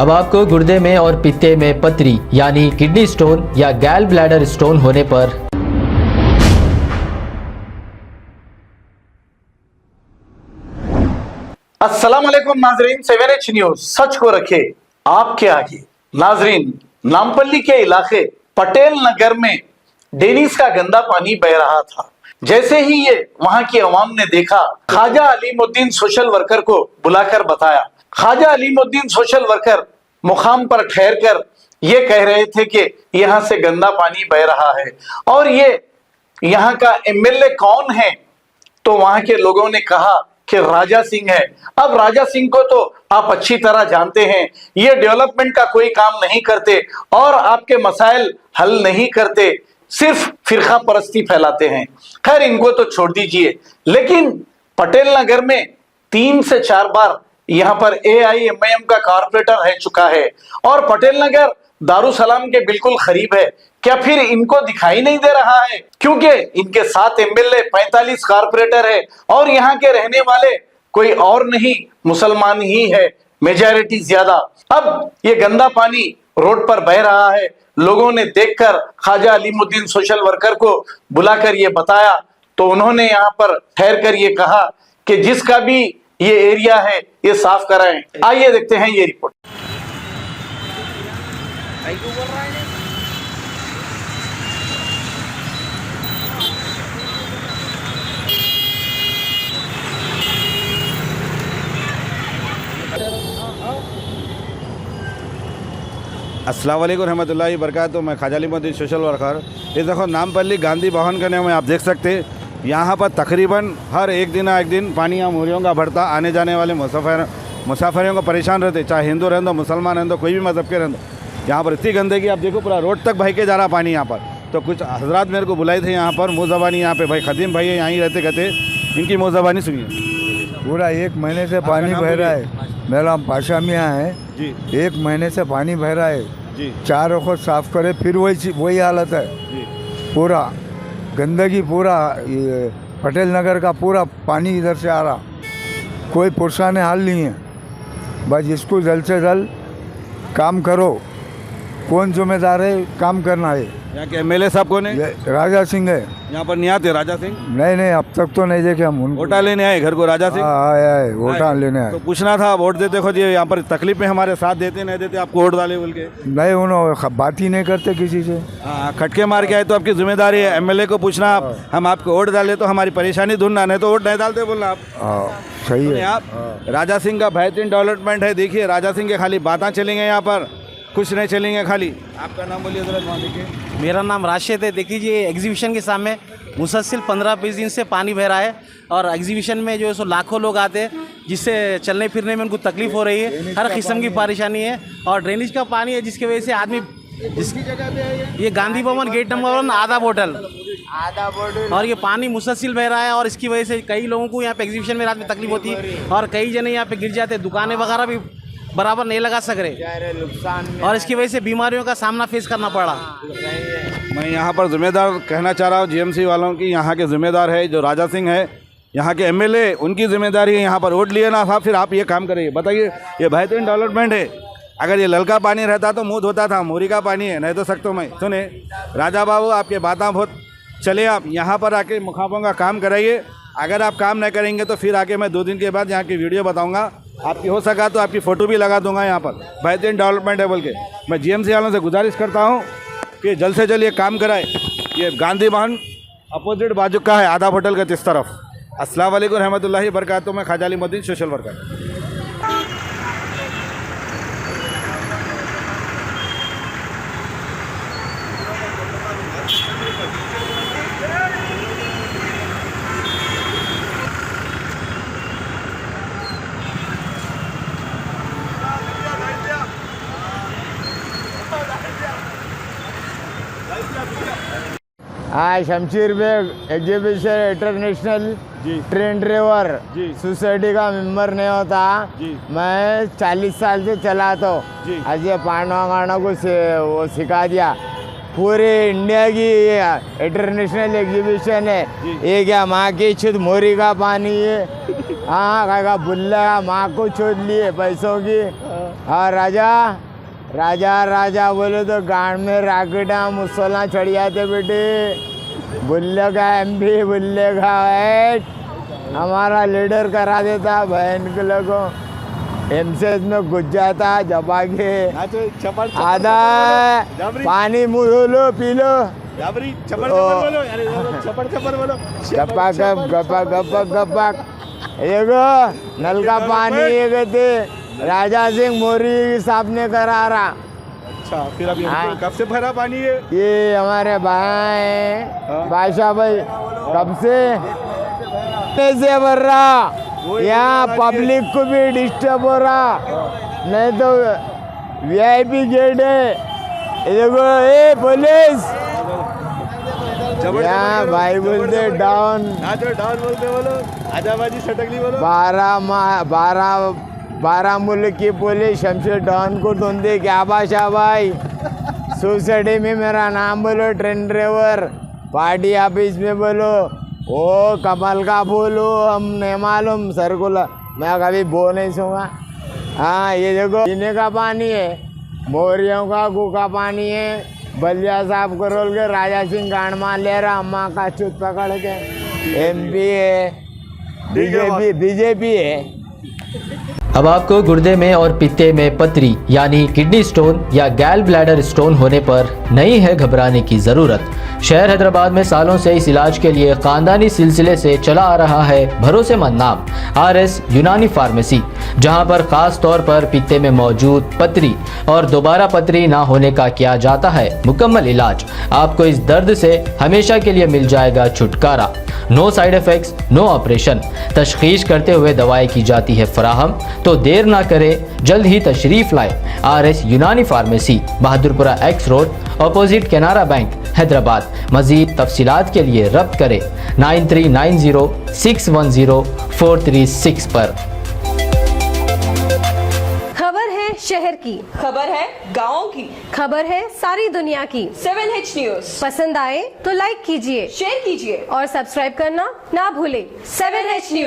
अब आपको गुर्दे में और पित्ते में पथरी यानी किडनी स्टोन या गैल ब्लैडर स्टोन होने पर अस्सलाम वालेकुम नाजरीन, 7H न्यूज सच को रखे आपके आगे। नाजरीन, नामपल्ली के इलाके पटेल नगर में डेनिस का गंदा पानी बह रहा था। जैसे ही ये वहां की अवाम ने देखा, ख्वाजा अलीमुद्दीन सोशल वर्कर को बुलाकर बताया। ख्वाजा अलीमुद्दीन सोशल वर्कर मुकाम पर ठहर कर ये कह रहे थे कि यहाँ से गंदा पानी बह रहा है और ये यहाँ का एमएलए कौन है। तो वहां के लोगों ने कहा कि राजा सिंह है। अब राजा सिंह को तो आप अच्छी तरह जानते हैं, ये डेवलपमेंट का कोई काम नहीं करते और आपके मसाइल हल नहीं करते, सिर्फ फिरका परस्ती फैलाते हैं। खैर, इनको तो छोड़ दीजिए, लेकिन पटेल नगर में 3 से 4 बार यहां पर AIMIM का कारपोरेटर रह चुका है और पटेल नगर दारुसलाम के बिल्कुल करीब है। क्या फिर इनको दिखाई नहीं दे रहा है? क्योंकि इनके 7 MLA, 45 कारपोरेटर है और यहाँ के रहने वाले कोई और नहीं, मुसलमान ही है, मेजॉरिटी ज्यादा। अब ये गंदा पानी रोड पर बह रहा है। लोगों ने देखकर ख्वाजा अलीमुद्दीन सोशल वर्कर को बुलाकर ये बताया, तो उन्होंने यहाँ पर ठहर कर ये कहा कि जिसका भी ये एरिया है ये साफ कराएं। आइए देखते हैं ये रिपोर्ट। अस्सलाम वालेकुम रहमतुल्लाहि बरकातहू। मैं ख्वाजा अलीमुद्दीन सोशल वर्कर। ये देखो नामपल्ली गांधी भवन के नाम में आप देख सकते हैं, यहाँ पर तकरीबन हर एक दिन पानी यहाँ मोरियों का बढ़ता। आने जाने वाले मुसाफिरों को परेशान रहते, चाहे हिंदू रहने दो, मुसलमान रहने दो, कोई भी मज़हब के रहने दो। यहाँ पर इतनी गंदगी आप देखो, पूरा रोड तक बह के जा रहा पानी यहाँ पर। तो कुछ हजरात मेरे को बुलाए थे यहाँ पर, मुँह ज़बानी यहाँ पे भाई खदीम भाई यहाँ ही रहते कहते, इनकी मुँह ज़बानी सुनिए। पूरा 1 महीने से पानी बह रहा है। मेरा नाम पाशा मियाँ है जी। 1 महीने से पानी बह रहा है जी। 4 वक्त साफ करे फिर वही हालत है जी। पूरा गंदगी, पूरा ये पटेल नगर का पूरा पानी इधर से आ रहा, कोई पुरसाने हाल नहीं है। बस इसको जल्द से जल्द काम करो। कौन जिम्मेदार है? काम करना है। यहाँ के MLA साहब कौन है? राजा सिंह है। यहाँ पर नहीं आते राजा सिंह? नहीं, अब तक तो नहीं देखे हम उनको। वोटा लेने आए घर को राजा सिंह? आए वोटा लेने आए। तो पूछना था, वोट देते खुद ये यहाँ पर तकलीफ में हमारे साथ देते नहीं देते, आपको वोट डाले बोल के? नहीं, उन्होंने बात ही नहीं करते किसी से। खटके मार के आए तो आपकी जिम्मेदारी है MLA को पूछना, आप हम आपको वोट डाले तो हमारी परेशानी ढूंढना, नहीं तो वोट नहीं डालते बोलना आप। सही है। आप राजा सिंह का बेहतरीन डेवलपमेंट है। देखिए राजा सिंह के खाली बातें चलेंगे, यहाँ पर कुछ नहीं चलेंगे। खाली आपका नाम बोलिए जरा। मेरा नाम राशिद है। देखिए ये एग्जीबिशन के सामने मुसलसिल 15-20 दिन से पानी बह रहा है और एग्जीबिशन में जो है सो लाखों लोग आते हैं, जिससे चलने फिरने में उनको तकलीफ हो रही है, हर किस्म की परेशानी है। और ड्रेनेज का पानी है जिसकी वजह से आदमी जिसकी जगह पे है ये गांधी भवन गेट नंबर 1 आधा बोतल और ये पानी मुसलसिल बह रहा है और इसकी वजह से कई लोगों को यहाँ पे एग्जीबिशन में रात में तकलीफ होती है और कई जने यहाँ पे गिर जाते हैं। दुकानें वगैरह भी बराबर नहीं लगा सक रहे और इसकी वजह से बीमारियों का सामना फेस करना पड़ा। मैं यहाँ पर जिम्मेदार कहना चाह रहा हूँ GMC वालों की, यहाँ के जिम्मेदार है जो राजा सिंह है, यहाँ के MLA, उनकी जिम्मेदारी है। यहाँ पर वोट लिए ना साहब, फिर आप ये काम करिए। बताइए, ये बेहतरीन डेवलपमेंट है। अगर ये ललका पानी रहता तो मुँह धोता था, मोरी का पानी है, नहीं तो सकता मैं। सुने राजा बाबू, आपके बातें बहुत चले, आप यहाँ पर आके मुखामों का काम कराइए। अगर आप काम नहीं करेंगे तो फिर आके मैं 2 दिन के बाद यहाँ की वीडियो बताऊँगा, आपकी हो सका तो आपकी फ़ोटो भी लगा दूंगा। यहाँ पर बेहतरीन डेवलपमेंट है बोल के मैं GMC वालों से गुजारिश करता हूँ कि जल्द से जल्द ये काम कराए। ये गांधी भवन अपोजिट बाजू का है, आधा होटल के इस तरफ। अस्सलाम वालेकुम रहमतुल्लाहि बरकातहू। मैं ख्वाजा अलीमुद्दीन सोशल वर्कर। हाँ, Shamshir Beg exhibition international train driver society का मेंबर नहीं होता। मैं 40 साल से चलाता हूँ। आज ये पांडवा को वो सिखा दिया। पूरे इंडिया की इंटरनेशनल एग्जीबिशन है। ये क्या माँ की शुद्ध मोरी का पानी है। हाँ, का बुल्ला माँ को छोड़ लिए पैसों की। और राजा राजा राजा बोले तो गांड में राकेटा मुसला चढ़ जाते बेटे। बुल्ले का MP बुल्ले का ऐट हमारा लीडर करा देता बहन के लोगों। MCS में घुस जाता जबा के आधा पानी मुँह धो लो पी लो। गप्पा गप गप्पा गप्पा गप्पा देखो नल का पानी ये कहते राजा सिंह मोरी साहब ने करा रहा। अच्छा फिर अभी कब से भरा पानी है? ये हमारे भाई बादशाह भाई कब से भर रहा। यहाँ पब्लिक को भी डिस्टर्ब हो रहा, नहीं तो VIP गेट है। ये देखो ए पुलिस यहाँ भाई बोलते डाउन डाउन बोलते बोलो आजाबाजी सटकली बोलो। 12 मुल्क की पुलिस शमशेर डॉन को ढूंढे क्या बादशाह भाई। सोसाइटी में मेरा नाम बोलो, ट्रेन ड्राइवर पार्टी ऑफिस में बोलो, ओ कमल का बोलो, हम नहीं मालूम सर्कुलर मैं कभी बोल नहीं सूंगा। हाँ ये देखो पीने का पानी है, मोरियों का गू का पानी है। बलिया साहब को रोल के राजा सिंह गांड मार ले रहा अम्मा का चुत पकड़ के। MP है, बीजेपी है। अब आपको गुर्दे में और पित्ते में पथरी यानी किडनी स्टोन या गैल ब्लैडर स्टोन होने पर नहीं है घबराने की ज़रूरत। शहर हैदराबाद में सालों से इस इलाज के लिए खानदानी सिलसिले से चला आ रहा है भरोसेमंद नाम RS यूनानी फार्मेसी, जहां पर खास तौर पर पित्ते में मौजूद पथरी और दोबारा पथरी ना होने का किया जाता है मुकम्मल इलाज। आपको इस दर्द से हमेशा के लिए मिल जाएगा छुटकारा। No side effects, no operation. तशखीस करते हुए दवाएं की जाती है फराहम, तो देर ना करें, जल्द ही तशरीफ लाएं। RS यूनानी pharmacy, Bahadurpura X road, opposite Canara bank, Hyderabad. मज़ीद तफसीलात के लिए रब्त करें 9390610436 पर। खबर है शहर की, खबर है गाँव की, खबर है सारी दुनिया की। 7H न्यूज पसंद आए तो लाइक कीजिए, शेयर कीजिए और सब्सक्राइब करना ना भूलें। 7H news.